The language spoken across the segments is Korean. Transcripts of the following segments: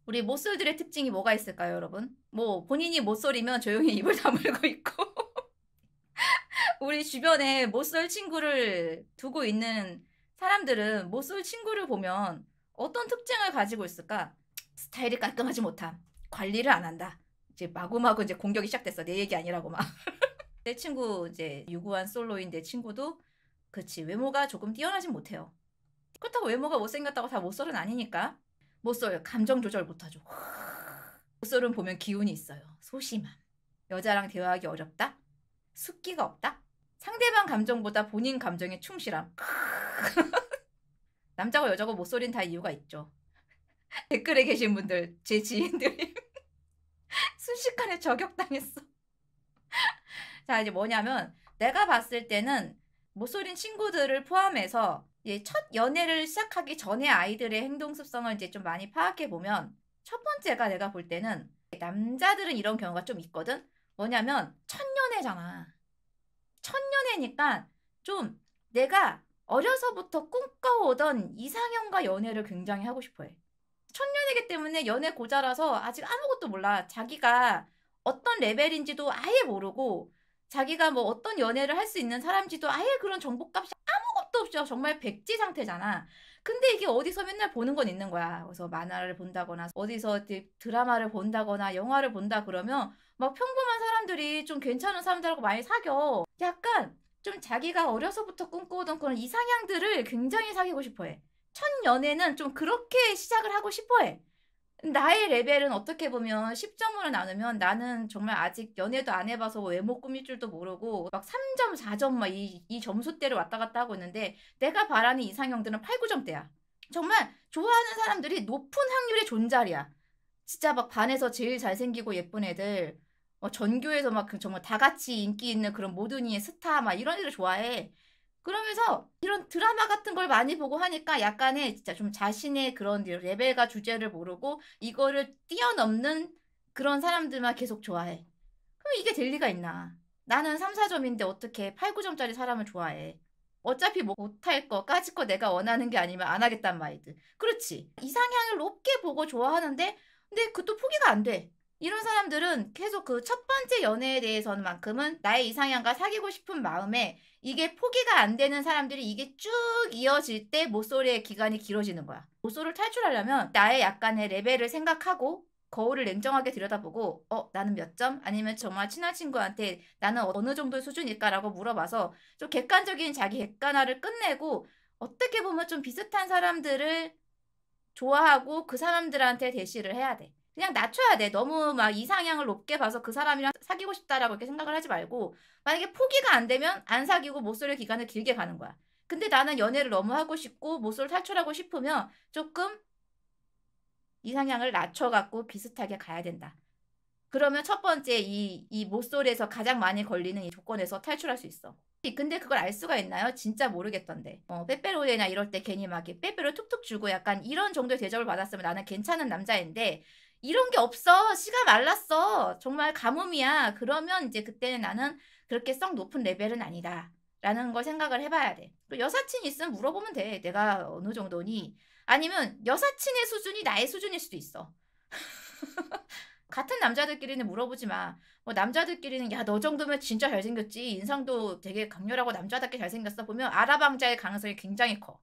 우리 모쏠들의 특징이 뭐가 있을까요, 여러분? 뭐 본인이 모쏠이면 조용히 입을 다물고 있고 우리 주변에 모쏠 친구를 두고 있는 사람들은 모쏠 친구를 보면 어떤 특징을 가지고 있을까? 스타일이 깔끔하지 못함. 관리를 안 한다. 이제 마구마구 이제 공격이 시작됐어. 내 얘기 아니라고 막. 내 친구 이제 유구한 솔로인 내 친구도 그치 외모가 조금 뛰어나진 못해요. 그렇다고 외모가 못생겼다고 다 모쏠은 아니니까. 모쏠 감정 조절 못하죠. 모쏠은 보면 기운이 있어요. 소심함. 여자랑 대화하기 어렵다. 숫기가 없다. 상대방 감정보다 본인 감정에 충실함. 남자고 여자고 모쏠인 다 이유가 있죠. 댓글에 계신 분들, 제 지인들이 순식간에 저격당했어. 자, 이제 뭐냐면 내가 봤을 때는 모쏠인 친구들을 포함해서 첫 연애를 시작하기 전에 아이들의 행동 습성을 이제 좀 많이 파악해 보면 첫 번째가 내가 볼 때는 남자들은 이런 경우가 좀 있거든. 뭐냐면 첫 연애잖아. 첫 연애니까 좀 내가 어려서부터 꿈꿔오던 이상형과 연애를 굉장히 하고 싶어 해. 첫 연애기 때문에 연애 고자라서 아직 아무것도 몰라. 자기가 어떤 레벨인지도 아예 모르고 자기가 뭐 어떤 연애를 할 수 있는 사람인지도 아예 그런 정보값이 아무것도 없죠. 정말 백지 상태잖아. 근데 이게 어디서 맨날 보는 건 있는 거야. 그래서 만화를 본다거나 어디서 드라마를 본다거나 영화를 본다 그러면 막 평범한 사람들이 좀 괜찮은 사람들하고 많이 사겨. 약간 좀 자기가 어려서부터 꿈꿔오던 그런 이상향들을 굉장히 사귀고 싶어 해. 첫 연애는 좀 그렇게 시작을 하고 싶어 해. 나의 레벨은 어떻게 보면 10점으로 나누면 나는 정말 아직 연애도 안 해봐서 외모 꾸밀 줄도 모르고 막 3점, 4점 막 이 점수대를 왔다 갔다 하고 있는데 내가 바라는 이상형들은 8, 9점대야. 정말 좋아하는 사람들이 높은 확률의 존잘이야. 진짜 막 반에서 제일 잘생기고 예쁜 애들, 전교에서 막 정말 다 같이 인기 있는 그런 모든 이의 스타 막 이런 애들 좋아해. 그러면서 이런 드라마 같은 걸 많이 보고 하니까 약간의 진짜 좀 자신의 그런 레벨과 주제를 모르고 이거를 뛰어넘는 그런 사람들만 계속 좋아해. 그럼 이게 될 리가 있나? 나는 3, 4점인데 어떻게 8, 9점짜리 사람을 좋아해? 어차피 뭐 못할 거, 까짓 거 내가 원하는 게 아니면 안 하겠단 마인드. 그렇지. 이상향을 높게 보고 좋아하는데, 근데 그것도 포기가 안 돼. 이런 사람들은 계속 그 첫 번째 연애에 대해서만큼은 나의 이상향과 사귀고 싶은 마음에 이게 포기가 안 되는 사람들이 이게 쭉 이어질 때 모쏠의 기간이 길어지는 거야. 모쏠을 탈출하려면 나의 약간의 레벨을 생각하고 거울을 냉정하게 들여다보고 나는 몇 점? 아니면 정말 친한 친구한테 나는 어느 정도 수준일까라고 물어봐서 좀 객관적인 자기 객관화를 끝내고 어떻게 보면 좀 비슷한 사람들을 좋아하고 그 사람들한테 대시를 해야 돼. 그냥 낮춰야 돼. 너무 막 이상향을 높게 봐서 그 사람이랑 사귀고 싶다라고 이렇게 생각을 하지 말고 만약에 포기가 안 되면 안 사귀고 모쏠의 기간을 길게 가는 거야. 근데 나는 연애를 너무 하고 싶고 모쏠 탈출하고 싶으면 조금 이상향을 낮춰갖고 비슷하게 가야 된다. 그러면 첫 번째 이 모쏠에서 가장 많이 걸리는 이 조건에서 탈출할 수 있어. 근데 그걸 알 수가 있나요? 진짜 모르겠던데. 빼빼로데나 이럴 때 괜히 막 빼빼로 툭툭 주고 약간 이런 정도의 대접을 받았으면 나는 괜찮은 남자인데 이런 게 없어. 씨가 말랐어. 정말 가뭄이야. 그러면 이제 그때는 나는 그렇게 썩 높은 레벨은 아니다. 라는 걸 생각을 해봐야 돼. 여사친 있으면 물어보면 돼. 내가 어느 정도니? 아니면 여사친의 수준이 나의 수준일 수도 있어. 같은 남자들끼리는 물어보지 마. 뭐 남자들끼리는 야, 너 정도면 진짜 잘생겼지. 인상도 되게 강렬하고 남자답게 잘생겼어. 보면 아랍왕자의 가능성이 굉장히 커.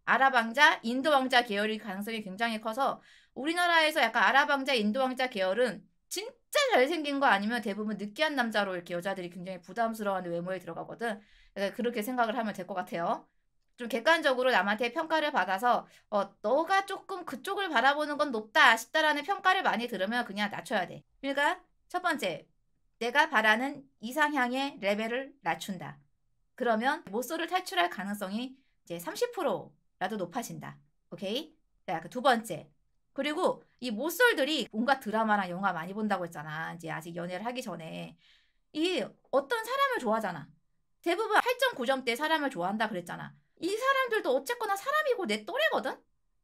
아랍왕자, 인도왕자 계열의 가능성이 굉장히 커서 우리나라에서 약간 아랍왕자, 인도왕자 계열은 진짜 잘생긴 거 아니면 대부분 느끼한 남자로 이렇게 여자들이 굉장히 부담스러워하는 외모에 들어가거든. 그러니까 그렇게 생각을 하면 될 것 같아요. 좀 객관적으로 남한테 평가를 받아서 너가 조금 그쪽을 바라보는 건 높다 싶다라는 평가를 많이 들으면 그냥 낮춰야 돼. 그러니까 첫 번째, 내가 바라는 이상향의 레벨을 낮춘다. 그러면 모쏠을 탈출할 가능성이 이제 30%라도 높아진다. 오케이? 자, 그 두 번째. 그리고 이 모쏠들이 온갖 드라마랑 영화 많이 본다고 했잖아. 이제 아직 연애를 하기 전에. 이 어떤 사람을 좋아하잖아. 대부분 8.9점대 사람을 좋아한다 그랬잖아. 이 사람들도 어쨌거나 사람이고 내 또래거든?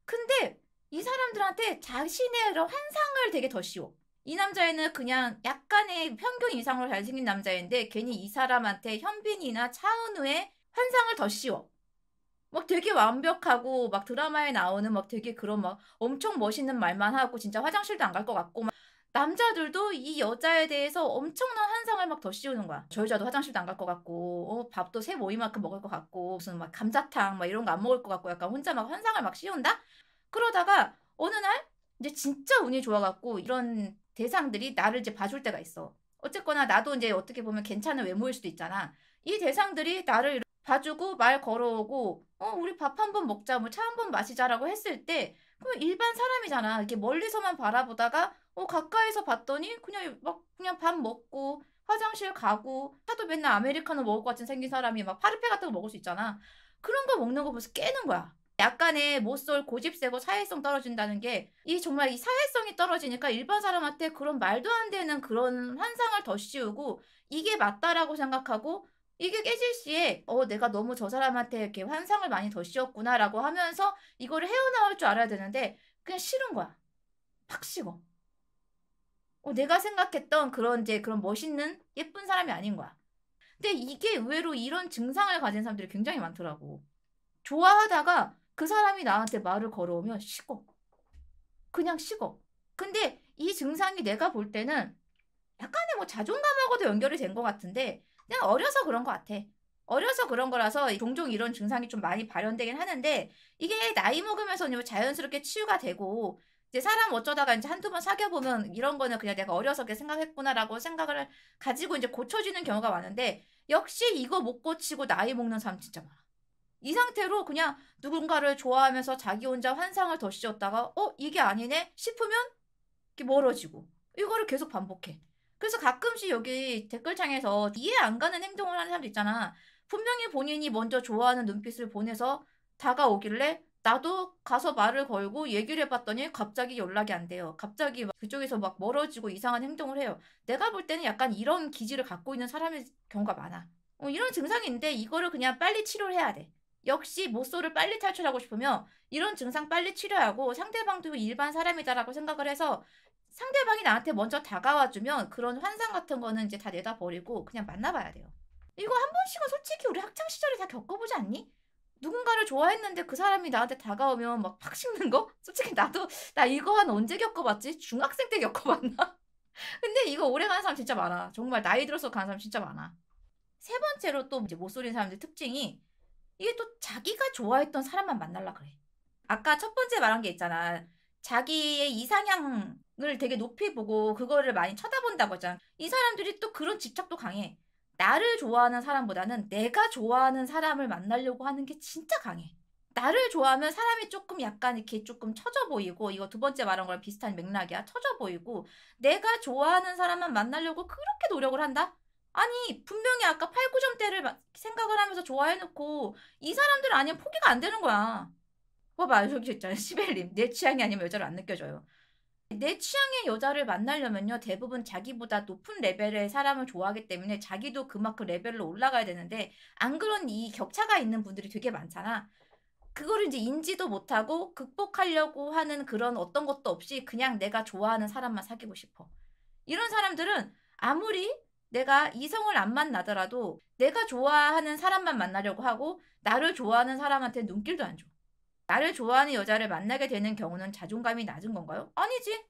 근데 이 사람들한테 자신의 그런 환상을 되게 더 씌워. 이 남자애는 그냥 약간의 평균 이상으로 잘생긴 남자인데 괜히 이 사람한테 현빈이나 차은우의 환상을 더 씌워. 막 되게 완벽하고 막 드라마에 나오는 막 되게 그런 막 엄청 멋있는 말만 하고 진짜 화장실도 안 갈 것 같고 막 남자들도 이 여자에 대해서 엄청난 환상을 막 더 씌우는 거야. 저 여자도 화장실도 안 갈 것 같고 밥도 새 모이만큼 먹을 것 같고 무슨 막 감자탕 막 이런 거 안 먹을 것 같고 약간 혼자 막 환상을 막 씌운다? 그러다가 어느 날 이제 진짜 운이 좋아 갖고 이런 대상들이 나를 이제 봐줄 때가 있어. 어쨌거나 나도 이제 어떻게 보면 괜찮은 외모일 수도 있잖아. 이 대상들이 나를 봐주고 말 걸어오고 우리 밥 한 번 먹자 뭐 차 한 번 마시자라고 했을 때 그럼 일반 사람이잖아. 이렇게 멀리서만 바라보다가 가까이서 봤더니 그냥 막 그냥 밥 먹고 화장실 가고 차도 맨날 아메리카노 먹을 것 같은 생긴 사람이 막 파르페 같은 거 먹을 수 있잖아. 그런 거 먹는 거 보면서 깨는 거야. 약간의 모쏠 고집세고 사회성 떨어진다는 게 이 정말 이 사회성이 떨어지니까 일반 사람한테 그런 말도 안 되는 그런 환상을 더 씌우고 이게 맞다라고 생각하고 이게 깨질 시에 내가 너무 저 사람한테 이렇게 환상을 많이 더 씌웠구나라고 하면서 이거를 헤어나올 줄 알아야 되는데 그냥 싫은 거야. 팍 식어. 내가 생각했던 그런 이제 그런 멋있는 예쁜 사람이 아닌 거야. 근데 이게 의외로 이런 증상을 가진 사람들이 굉장히 많더라고. 좋아하다가 그 사람이 나한테 말을 걸어오면 식어. 그냥 식어. 근데 이 증상이 내가 볼 때는 약간의 뭐 자존감하고도 연결이 된 것 같은데 그냥 어려서 그런 것 같아. 어려서 그런 거라서 종종 이런 증상이 좀 많이 발현되긴 하는데 이게 나이 먹으면서 자연스럽게 치유가 되고 이제 사람 어쩌다가 이제 한두 번 사귀어 보면 이런 거는 그냥 내가 어려서 그렇게 생각했구나라고 생각을 가지고 이제 고쳐지는 경우가 많은데 역시 이거 못 고치고 나이 먹는 사람 진짜 많아. 이 상태로 그냥 누군가를 좋아하면서 자기 혼자 환상을 더 씌웠다가 이게 아니네 싶으면 이렇게 멀어지고 이거를 계속 반복해. 그래서 가끔씩 여기 댓글창에서 이해 안 가는 행동을 하는 사람도 있잖아. 분명히 본인이 먼저 좋아하는 눈빛을 보내서 다가오길래 나도 가서 말을 걸고 얘기를 해봤더니 갑자기 연락이 안 돼요. 갑자기 막 그쪽에서 막 멀어지고 이상한 행동을 해요. 내가 볼 때는 약간 이런 기질을 갖고 있는 사람의 경우가 많아. 이런 증상인데 이거를 그냥 빨리 치료를 해야 돼. 역시 모쏠을 빨리 탈출하고 싶으면 이런 증상 빨리 치료하고 상대방도 일반 사람이다라고 생각을 해서 상대방이 나한테 먼저 다가와주면 그런 환상 같은 거는 이제 다 내다버리고 그냥 만나봐야 돼요. 이거 한 번씩은 솔직히 우리 학창 시절에 다 겪어보지 않니? 누군가를 좋아했는데 그 사람이 나한테 다가오면 막 팍 식는 거? 솔직히 나 이거 한 언제 겪어봤지? 중학생 때 겪어봤나? 근데 이거 오래 가는 사람 진짜 많아. 정말 나이 들어서 가는 사람 진짜 많아. 세 번째로 또 이제 못 소리는 사람들 특징이 이게 또 자기가 좋아했던 사람만 만날라 그래. 아까 첫 번째 말한 게 있잖아. 자기의 이상향을 되게 높이 보고 그거를 많이 쳐다본다고 했잖아. 이 사람들이 또 그런 집착도 강해. 나를 좋아하는 사람보다는 내가 좋아하는 사람을 만나려고 하는 게 진짜 강해. 나를 좋아하면 사람이 조금 약간 이렇게 조금 처져 보이고, 이거 두 번째 말한 거랑 비슷한 맥락이야. 처져 보이고, 내가 좋아하는 사람만 만나려고 그렇게 노력을 한다? 아니, 분명히 아까 8, 9점대를 생각을 하면서 좋아해놓고, 이 사람들 아니면 포기가 안 되는 거야. 봐봐, 저기 있잖아요. 시벨님. 내 취향이 아니면 여자를 안 느껴져요. 내 취향의 여자를 만나려면요, 대부분 자기보다 높은 레벨의 사람을 좋아하기 때문에 자기도 그만큼 레벨로 올라가야 되는데, 안 그런 이 격차가 있는 분들이 되게 많잖아. 그거를 이제 인지도 못하고 극복하려고 하는 그런 어떤 것도 없이 그냥 내가 좋아하는 사람만 사귀고 싶어. 이런 사람들은 아무리 내가 이성을 안 만나더라도 내가 좋아하는 사람만 만나려고 하고 나를 좋아하는 사람한테 눈길도 안 줘. 나를 좋아하는 여자를 만나게 되는 경우는 자존감이 낮은 건가요? 아니지.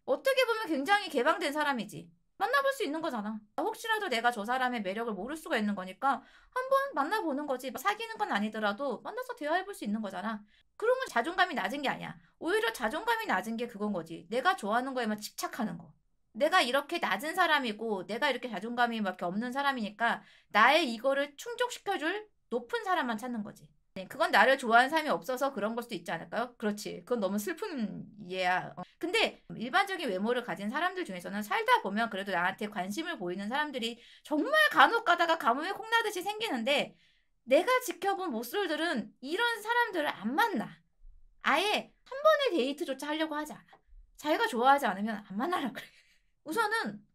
어떻게 보면 굉장히 개방된 사람이지. 만나볼 수 있는 거잖아. 혹시라도 내가 저 사람의 매력을 모를 수가 있는 거니까 한번 만나보는 거지. 사귀는 건 아니더라도 만나서 대화해볼 수 있는 거잖아. 그런 건 자존감이 낮은 게 아니야. 오히려 자존감이 낮은 게 그건 거지. 내가 좋아하는 거에만 집착하는 거. 내가 이렇게 낮은 사람이고 내가 이렇게 자존감이 막 이렇게 없는 사람이니까 나의 이거를 충족시켜줄 높은 사람만 찾는 거지. 네, 그건 나를 좋아하는 사람이 없어서 그런 걸 수도 있지 않을까요? 그렇지. 그건 너무 슬픈 이해야. 근데 일반적인 외모를 가진 사람들 중에서는 살다 보면 그래도 나한테 관심을 보이는 사람들이 정말 간혹 가다가 가뭄에 콩나듯이 생기는데 내가 지켜본 모쏠들은 이런 사람들을 안 만나. 아예 한 번의 데이트조차 하려고 하지 않아. 자기가 좋아하지 않으면 안 만나라 그래. 우선은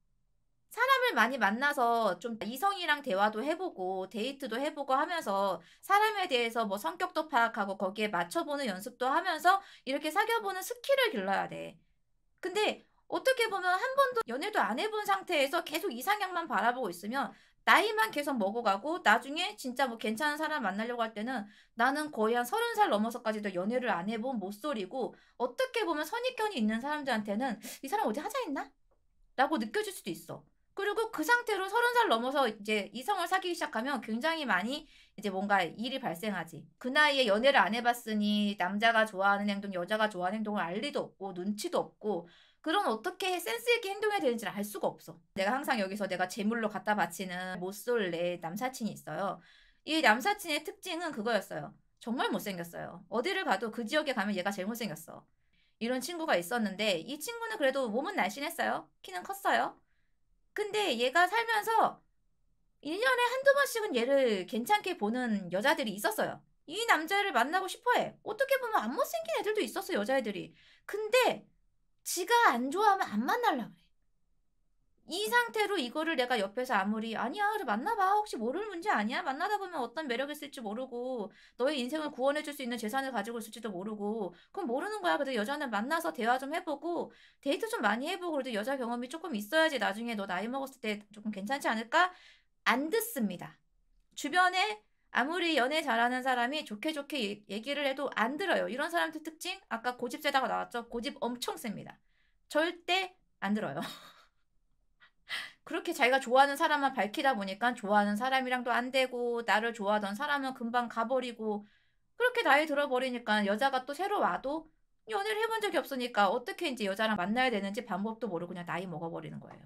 사람을 많이 만나서 좀 이성이랑 대화도 해보고 데이트도 해보고 하면서 사람에 대해서 뭐 성격도 파악하고 거기에 맞춰보는 연습도 하면서 이렇게 사귀어보는 스킬을 길러야 돼. 근데 어떻게 보면 한 번도 연애도 안 해본 상태에서 계속 이상형만 바라보고 있으면 나이만 계속 먹어가고 나중에 진짜 뭐 괜찮은 사람 만나려고 할 때는 나는 거의 한 30살 넘어서까지도 연애를 안 해본 모쏠이고 어떻게 보면 선입견이 있는 사람들한테는 이 사람 어디 하자 했나? 라고 느껴질 수도 있어. 그리고 그 상태로 30살 넘어서 이제 이성을 사귀기 시작하면 굉장히 많이 이제 뭔가 일이 발생하지. 그 나이에 연애를 안 해봤으니 남자가 좋아하는 행동, 여자가 좋아하는 행동을 알 리도 없고 눈치도 없고 그럼 어떻게 센스 있게 행동해야 되는지를 알 수가 없어. 내가 항상 여기서 내가 제물로 갖다 바치는 모쏠 남사친이 있어요. 이 남사친의 특징은 그거였어요. 정말 못생겼어요. 어디를 가도 그 지역에 가면 얘가 제일 못생겼어. 이런 친구가 있었는데 이 친구는 그래도 몸은 날씬했어요. 키는 컸어요. 근데 얘가 살면서 1년에 한두 번씩은 얘를 괜찮게 보는 여자들이 있었어요. 이 남자를 만나고 싶어해. 어떻게 보면 안 못생긴 애들도 있었어, 여자애들이. 근데 지가 안 좋아하면 안 만나려고 그래. 이 상태로 이거를 내가 옆에서 아무리 아니야 그래 만나봐 혹시 모를 문제 아니야 만나다 보면 어떤 매력이 있을지 모르고 너의 인생을 구원해줄 수 있는 재산을 가지고 있을지도 모르고 그럼 모르는 거야. 그래도 여자는 만나서 대화 좀 해보고 데이트 좀 많이 해보고 그래도 여자 경험이 조금 있어야지 나중에 너 나이 먹었을 때 조금 괜찮지 않을까? 안 듣습니다. 주변에 아무리 연애 잘하는 사람이 좋게 좋게 얘기를 해도 안 들어요. 이런 사람들 특징 아까 고집 세다가 나왔죠. 고집 엄청 셉니다. 절대 안 들어요. 그렇게 자기가 좋아하는 사람만 밝히다 보니까 좋아하는 사람이랑도 안 되고 나를 좋아하던 사람은 금방 가버리고 그렇게 나이 들어버리니까 여자가 또 새로 와도 연애를 해본 적이 없으니까 어떻게 이제 여자랑 만나야 되는지 방법도 모르고 그냥 나이 먹어버리는 거예요.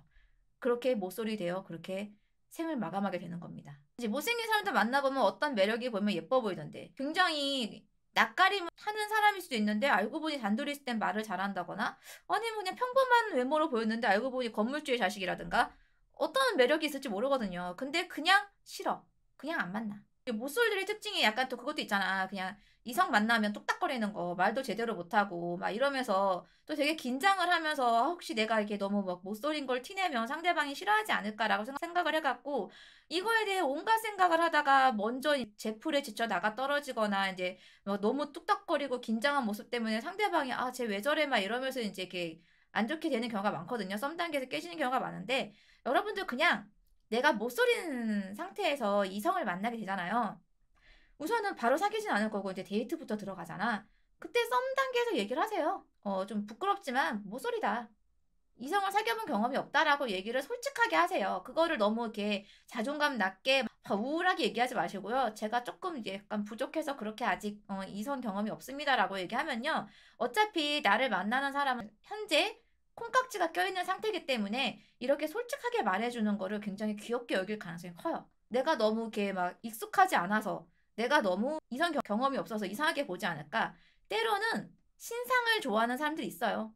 그렇게 모쏠이 되어 그렇게 생을 마감하게 되는 겁니다. 이제 못생긴 사람들 만나보면 어떤 매력이 보면 예뻐 보이던데 굉장히 낯가림 하는 사람일 수도 있는데 알고 보니 단둘이 있을 땐 말을 잘한다거나 아니면 그냥 평범한 외모로 보였는데 알고 보니 건물주의 자식이라든가 어떤 매력이 있을지 모르거든요. 근데 그냥 싫어. 그냥 안 만나. 모쏠들의 특징이 약간 또 그것도 있잖아. 그냥 이성 만나면 뚝딱거리는 거, 말도 제대로 못하고 막 이러면서 또 되게 긴장을 하면서 혹시 내가 이게 너무 막 모쏠인 걸 티내면 상대방이 싫어하지 않을까라고 생각을 해갖고 이거에 대해 온갖 생각을 하다가 먼저 제풀에 지쳐 나가 떨어지거나 이제 뭐 너무 뚝딱거리고 긴장한 모습 때문에 상대방이 아, 쟤 왜 저래 막 이러면서 이제 이렇게 안 좋게 되는 경우가 많거든요. 썸 단계에서 깨지는 경우가 많은데 여러분들 그냥 내가 못소리는 상태에서 이성을 만나게 되잖아요. 우선은 바로 사귀진 않을 거고 이제 데이트부터 들어가잖아. 그때 썸 단계에서 얘기를 하세요. 좀 부끄럽지만 모쏠이다. 이성을 사귀어본 경험이 없다라고 얘기를 솔직하게 하세요. 그거를 너무 이렇게 자존감 낮게 우울하게 얘기하지 마시고요. 제가 조금 이제 약간 부족해서 그렇게 아직 이성 경험이 없습니다라고 얘기하면요. 어차피 나를 만나는 사람은 현재 콩깍지가 껴있는 상태이기 때문에 이렇게 솔직하게 말해주는 거를 굉장히 귀엽게 여길 가능성이 커요. 내가 너무 이렇게 막 익숙하지 않아서 내가 너무 이성 경험이 없어서 이상하게 보지 않을까? 때로는 신상을 좋아하는 사람들이 있어요.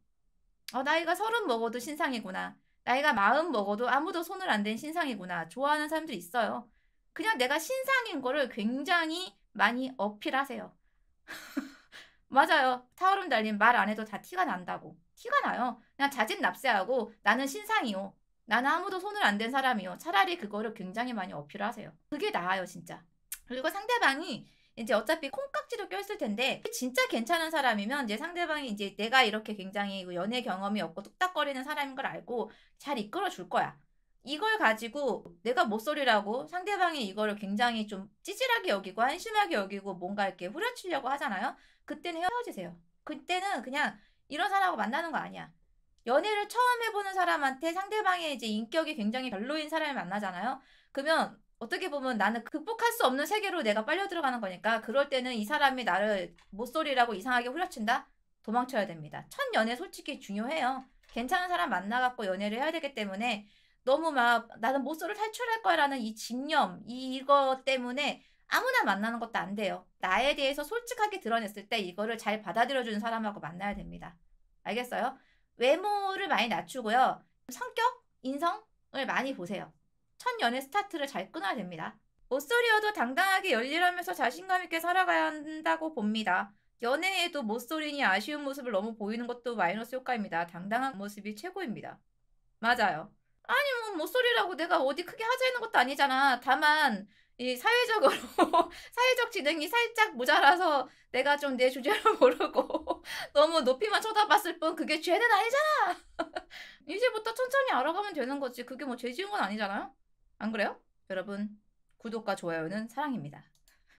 나이가 30 먹어도 신상이구나. 나이가 40 먹어도 아무도 손을 안 댄 신상이구나. 좋아하는 사람들이 있어요. 그냥 내가 신상인 거를 굉장히 많이 어필하세요. 맞아요. 타오름 달린 말 안 해도 다 티가 난다고. 티가 나요. 그냥 자진납세하고 나는 신상이요. 나는 아무도 손을 안 댄 사람이요. 차라리 그거를 굉장히 많이 어필하세요. 그게 나아요, 진짜. 그리고 상대방이 이제 어차피 콩깍지도 껴있을 텐데 진짜 괜찮은 사람이면 이제 상대방이 이제 내가 이렇게 굉장히 연애 경험이 없고 뚝딱거리는 사람인 걸 알고 잘 이끌어 줄 거야. 이걸 가지고 내가 못소리라고 상대방이 이거를 굉장히 좀 찌질하게 여기고 한심하게 여기고 뭔가 이렇게 후려치려고 하잖아요. 그때는 헤어지세요. 그때는 그냥 이런 사람하고 만나는 거 아니야. 연애를 처음 해보는 사람한테 상대방의 이제 인격이 굉장히 별로인 사람을 만나잖아요. 그러면 어떻게 보면 나는 극복할 수 없는 세계로 내가 빨려 들어가는 거니까 그럴 때는 이 사람이 나를 못소리라고 이상하게 후려친다? 도망쳐야 됩니다. 첫 연애 솔직히 중요해요. 괜찮은 사람 만나갖고 연애를 해야 되기 때문에 너무 막 나는 못소리를 탈출할 거라는 이 집념 이거 때문에 아무나 만나는 것도 안 돼요. 나에 대해서 솔직하게 드러냈을 때 이거를 잘 받아들여주는 사람하고 만나야 됩니다. 알겠어요? 외모를 많이 낮추고요. 성격, 인성을 많이 보세요. 첫 연애 스타트를 잘 끊어야 됩니다. 못소리여도 당당하게 열일하면서 자신감 있게 살아가야 한다고 봅니다. 연애에도 못소리니 아쉬운 모습을 너무 보이는 것도 마이너스 효과입니다. 당당한 모습이 최고입니다. 맞아요. 아니 뭐 못소리라고 내가 어디 크게 하자는 것도 아니잖아. 다만 이 사회적으로 사회적 지능이 살짝 모자라서 내가 좀 내 주제를 모르고 너무 높이만 쳐다봤을 뿐 그게 죄는 아니잖아. 이제부터 천천히 알아가면 되는 거지. 그게 뭐 죄 지은 건 아니잖아요. 안 그래요? 여러분, 구독과 좋아요는 사랑입니다.